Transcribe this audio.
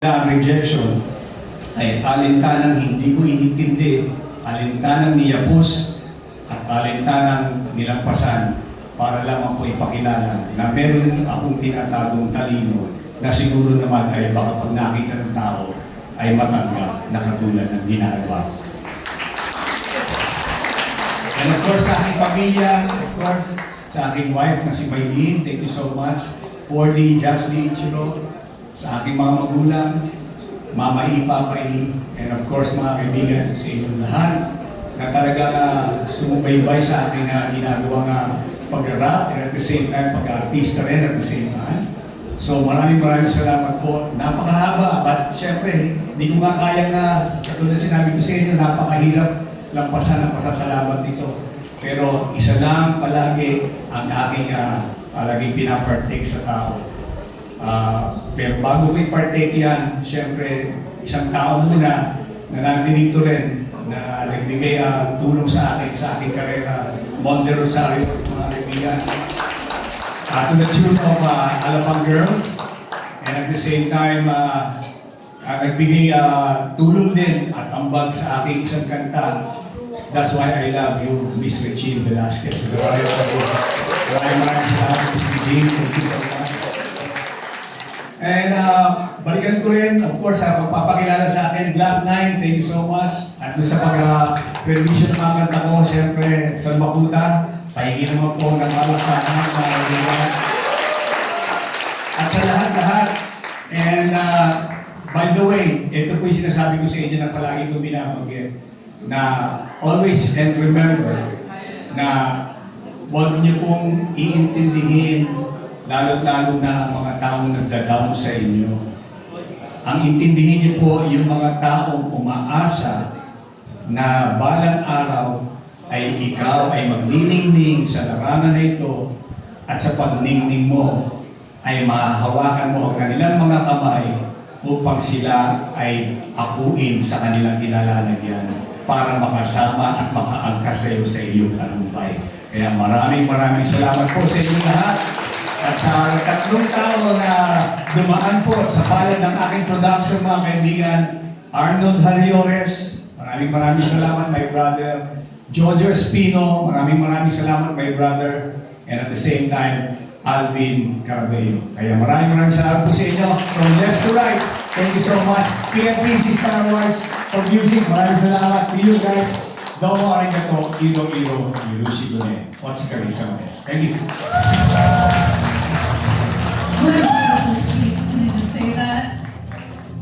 Ang rejection ay alintanang hindi ko inintindi, alintanang niyapos at alintanang nilampasan para lamang po ipakilala na meron akong tinatagong talino na siguro naman ay baka pag nakita ng tao ay matanggap na katulad ng ginagawa. And of course, sa aking pamilya, of course, sa aking wife na si Maylene, thank you so much. 4D, Jasly, Ichiro, sa aking mga magulang, Mama I, Papa I, and of course mga kaibigan sa inyong lahat na talaga sumubaybay sa aking ginagawang pag-rap and at the same time pag-artista rin at the same time. So maraming salamat po. Napakahaba, but syempre, hindi ko nga kaya na, katulad sinabi ko sa inyo, napakahirap lampasan ang pasasalamat nito. Pero isa lang palagi ang aking palaging pinapartake sa tao. Pero bago ko i-partake yan, syempre, isang tao muna na nandito rin na nagbigay tulong sa aking karera, Monde Rosario, mga kaibigan. To the tune of Alabang Girls, and at the same time, nagbigay tulong din at ambag sa aking isang kanta. That's why I love you, Miss Regine Velasquez. Maraming salamat, Miss Regine. Thank you so much. And balikan ko rin, of course, magpapakilala sa akin, Glob 9, thank you so much. At doon sa pag-permission ng mga kanta ko, siyempre, sa Makuta, pahingi naman po ng palakpakan, at sa lahat-lahat. And by the way, ito po yung sinasabi ko sa inyo na palagi ko binabanggit, na always and remember na huwag niyo pong iintindihin lalo-lalo na ang mga taong nagda-down sa inyo. Ang intindihin niyo po yung mga taong umaasa na balang araw ay ikaw ay magniningning sa larangan na ito at sa pagningning mo ay mahahawakan mo ang kanilang mga kamay upang sila ay akuin sa kanilang kinalalagyan para makasama at makaangkas sa iyo sa iyong talumpay. Kaya maraming salamat po sa inyo lahat. At sa tatlong tao na dumaan po sa palad ng aking production, mga kaibigan, Arnold Hariores, maraming salamat, my brother. Jojo Espino, maraming salamat, my brother. And at the same time, Alvin Carabello. Kaya maraming salamat po sa inyo. From left to right, thank you so much. PFPC Star Awards for music, maraming salamat to you guys. Domo arigato, iro, yurushi dune. What's the reason? Thank you.